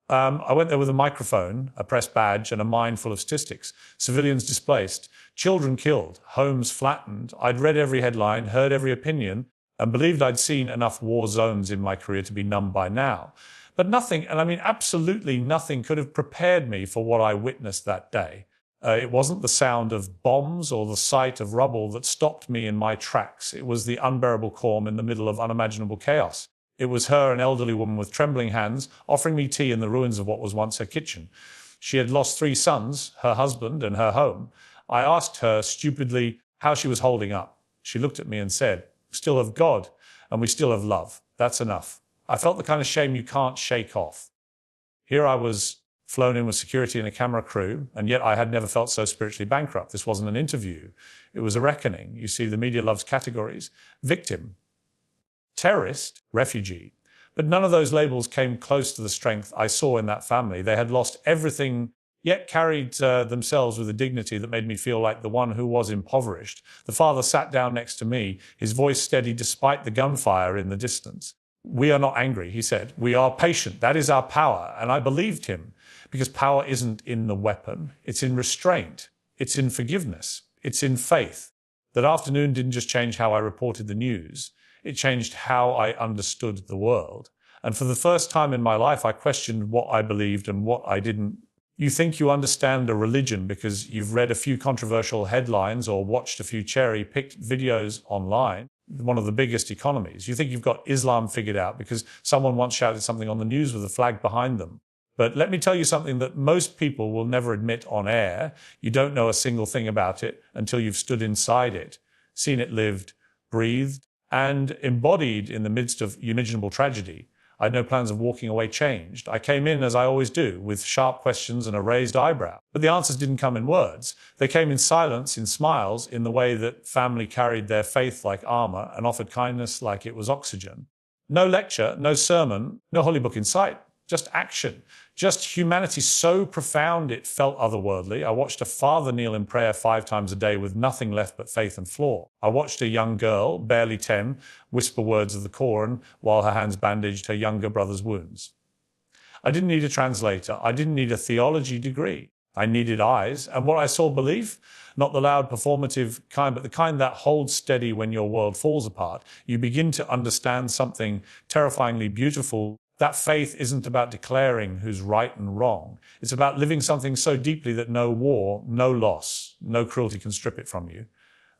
I went there with a microphone, a press badge, and a mind full of statistics. Civilians displaced, children killed, homes flattened. I'd read every headline, heard every opinion, and believed I'd seen enough war zones in my career to be numb by now. But nothing, and I mean absolutely nothing, could have prepared me for what I witnessed that day. It wasn't the sound of bombs or the sight of rubble that stopped me in my tracks. It was the unbearable calm in the middle of unimaginable chaos. It was her, an elderly woman with trembling hands, offering me tea in the ruins of what was once her kitchen. She had lost 3 sons, her husband and her home. I asked her stupidly how she was holding up. She looked at me and said, "We still have God, and we still have love. That's enough." I felt the kind of shame you can't shake off. Here I was, flown in with security and a camera crew, and yet I had never felt so spiritually bankrupt. This wasn't an interview. It was a reckoning. You see, the media loves categories. Victim, terrorist, refugee. But none of those labels came close to the strength I saw in that family. They had lost everything, yet carried themselves with a dignity that made me feel like the one who was impoverished. The father sat down next to me, his voice steady despite the gunfire in the distance. "We are not angry," he said. "We are patient. That is our power." And I believed him, because power isn't in the weapon. It's in restraint. It's in forgiveness. It's in faith. That afternoon didn't just change how I reported the news. It changed how I understood the world. And for the first time in my life, I questioned what I believed and what I didn't. You think you understand a religion because you've read a few controversial headlines or watched a few cherry-picked videos online. One of the biggest economies. You think you've got Islam figured out because someone once shouted something on the news with a flag behind them. But let me tell you something that most people will never admit on air. You don't know a single thing about it until you've stood inside it, seen it lived, breathed, and embodied in the midst of unimaginable tragedy. I had no plans of walking away changed. I came in, as I always do, with sharp questions and a raised eyebrow. But the answers didn't come in words. They came in silence, in smiles, in the way that family carried their faith like armor and offered kindness like it was oxygen. No lecture, no sermon, no holy book in sight. Just action, just humanity so profound it felt otherworldly. I watched a father kneel in prayer 5 times a day with nothing left but faith and flaw. I watched a young girl, barely 10, whisper words of the Quran while her hands bandaged her younger brother's wounds. I didn't need a translator. I didn't need a theology degree. I needed eyes. And what I saw, belief, not the loud performative kind, but the kind that holds steady when your world falls apart. You begin to understand something terrifyingly beautiful. That faith isn't about declaring who's right and wrong. It's about living something so deeply that no war, no loss, no cruelty can strip it from you.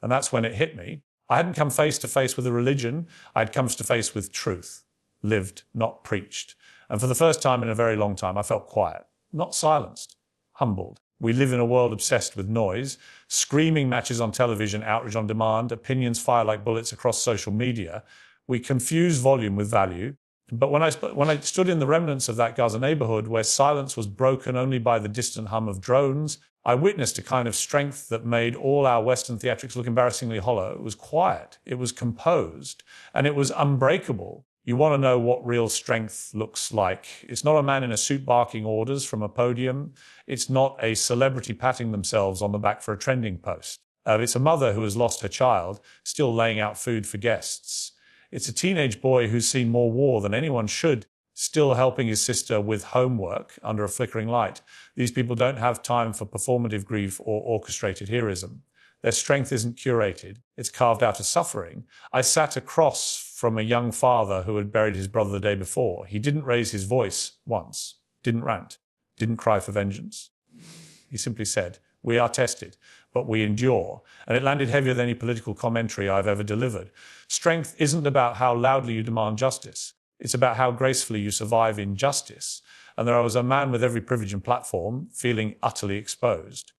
And that's when it hit me. I hadn't come face to face with a religion. I'd come to face with truth, lived, not preached. And for the first time in a very long time, I felt quiet, not silenced, humbled. We live in a world obsessed with noise, screaming matches on television, outrage on demand, opinions fire like bullets across social media. We confuse volume with value. But when I stood in the remnants of that Gaza neighborhood where silence was broken only by the distant hum of drones, I witnessed a kind of strength that made all our Western theatrics look embarrassingly hollow. It was quiet, it was composed, and it was unbreakable. You want to know what real strength looks like. It's not a man in a suit barking orders from a podium. It's not a celebrity patting themselves on the back for a trending post. It's a mother who has lost her child, still laying out food for guests. It's a teenage boy who's seen more war than anyone should, still helping his sister with homework under a flickering light. These people don't have time for performative grief or orchestrated heroism. Their strength isn't curated. It's carved out of suffering. I sat across from a young father who had buried his brother the day before. He didn't raise his voice once, didn't rant, didn't cry for vengeance. He simply said, "We are tested, but we endure." And it landed heavier than any political commentary I've ever delivered. Strength isn't about how loudly you demand justice. It's about how gracefully you survive injustice. And there was a man with every privilege and platform feeling utterly exposed.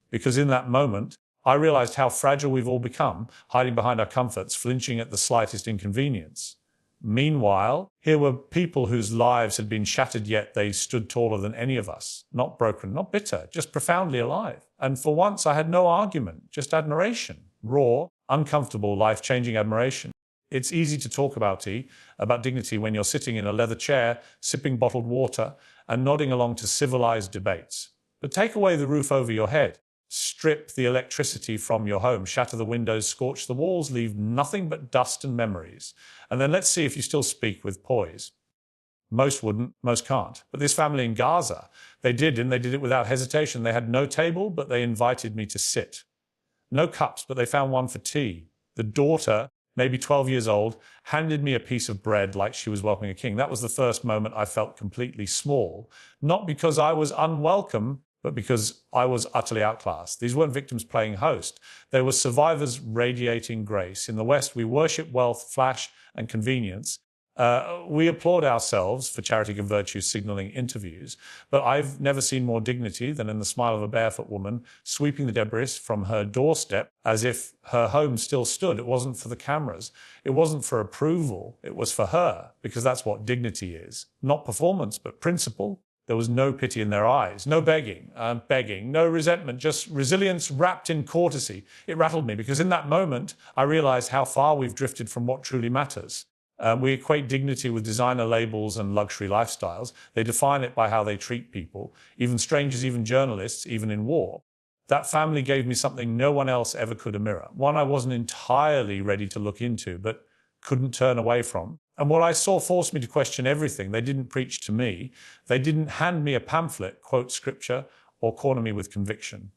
Because in that moment, I realized how fragile we've all become, hiding behind our comforts, flinching at the slightest inconvenience. Meanwhile, here were people whose lives had been shattered, yet they stood taller than any of us. Not broken, not bitter, just profoundly alive. And for once, I had no argument, just admiration. Raw, uncomfortable, life-changing admiration. It's easy to talk about dignity when you're sitting in a leather chair, sipping bottled water, and nodding along to civilized debates. But take away the roof over your head. Strip the electricity from your home, shatter the windows, scorch the walls, leave nothing but dust and memories. And then let's see if you still speak with poise. Most wouldn't, most can't. But this family in Gaza, they did, and they did it without hesitation. They had no table, but they invited me to sit. No cups, but they found one for tea. The daughter, maybe 12 years old, handed me a piece of bread like she was welcoming a king. That was the first moment I felt completely small, not because I was unwelcome, but because I was utterly outclassed. These weren't victims playing host. They were survivors radiating grace. In the West, we worship wealth, flash, and convenience. We applaud ourselves for charity and virtue signaling interviews, but I've never seen more dignity than in the smile of a barefoot woman sweeping the debris from her doorstep as if her home still stood. It wasn't for the cameras. It wasn't for approval. It was for her, because that's what dignity is. Not performance, but principle. There was no pity in their eyes, no begging, no resentment, just resilience wrapped in courtesy. It rattled me because in that moment, I realized how far we've drifted from what truly matters. We equate dignity with designer labels and luxury lifestyles. They define it by how they treat people, even strangers, even journalists, even in war. That family gave me something no one else ever could, a mirror. One I wasn't entirely ready to look into, but couldn't turn away from. And what I saw forced me to question everything. They didn't preach to me. They didn't hand me a pamphlet, quote scripture, or corner me with conviction.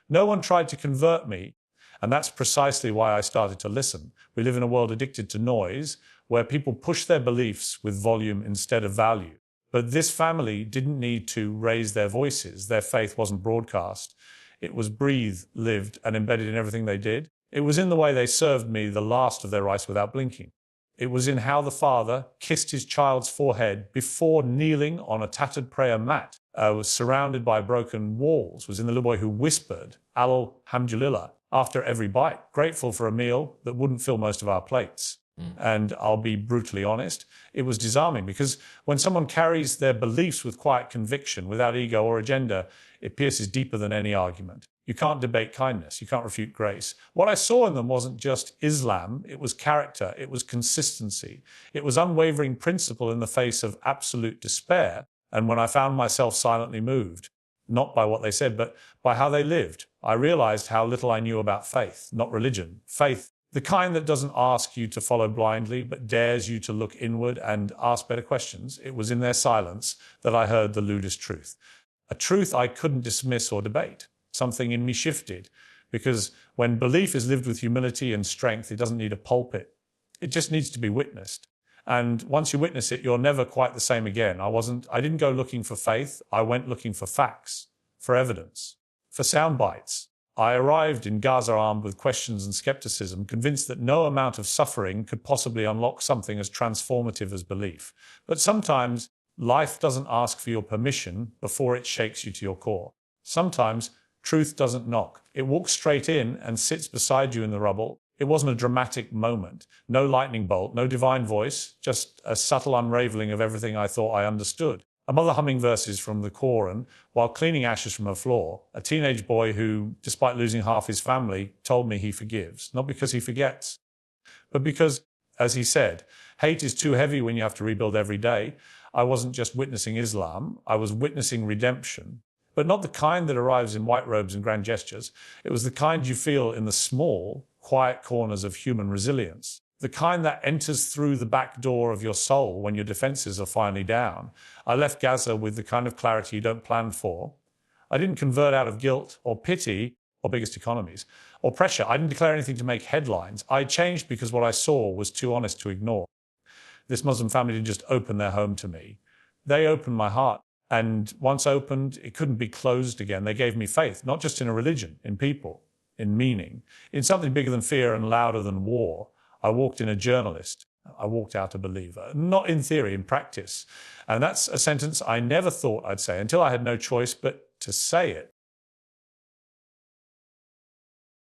No one tried to convert me, and that's precisely why I started to listen. We live in a world addicted to noise, where people push their beliefs with volume instead of value. But this family didn't need to raise their voices. Their faith wasn't broadcast. It was breathed, lived, and embedded in everything they did. It was in the way they served me the last of their rice without blinking. It was in how the father kissed his child's forehead before kneeling on a tattered prayer mat, was surrounded by broken walls, was in the little boy who whispered, Alhamdulillah, after every bite, grateful for a meal that wouldn't fill most of our plates. And I'll be brutally honest, it was disarming because when someone carries their beliefs with quiet conviction, without ego or agenda, it pierces deeper than any argument. You can't debate kindness. You can't refute grace. What I saw in them wasn't just Islam. It was character. It was consistency. It was unwavering principle in the face of absolute despair. And when I found myself silently moved, not by what they said, but by how they lived, I realized how little I knew about faith, not religion. Faith, the kind that doesn't ask you to follow blindly, but dares you to look inward and ask better questions. It was in their silence that I heard the lewdest truth. A truth I couldn't dismiss or debate. Something in me shifted, because when belief is lived with humility and strength, it doesn't need a pulpit. It just needs to be witnessed. And once you witness it, you're never quite the same again. I didn't go looking for faith. I went looking for facts, for evidence, for sound bites. I arrived in Gaza armed with questions and skepticism, convinced that no amount of suffering could possibly unlock something as transformative as belief. But sometimes life doesn't ask for your permission before it shakes you to your core. Sometimes truth doesn't knock. It walks straight in and sits beside you in the rubble. It wasn't a dramatic moment. No lightning bolt, no divine voice, just a subtle unraveling of everything I thought I understood. A mother humming verses from the Quran while cleaning ashes from her floor. A teenage boy who, despite losing half his family, told me he forgives. Not because he forgets, but because, as he said, hate is too heavy when you have to rebuild every day. I wasn't just witnessing Islam, I was witnessing redemption. But not the kind that arrives in white robes and grand gestures. It was the kind you feel in the small, quiet corners of human resilience. The kind that enters through the back door of your soul when your defenses are finally down. I left Gaza with the kind of clarity you don't plan for. I didn't convert out of guilt or pity or biggest economies or pressure. I didn't declare anything to make headlines. I changed because what I saw was too honest to ignore. This Muslim family didn't just open their home to me. They opened my heart. And once opened, it couldn't be closed again. They gave me faith, not just in a religion, in people, in meaning, in something bigger than fear and louder than war. I walked in a journalist. I walked out a believer, not in theory, in practice. And that's a sentence I never thought I'd say until I had no choice but to say it.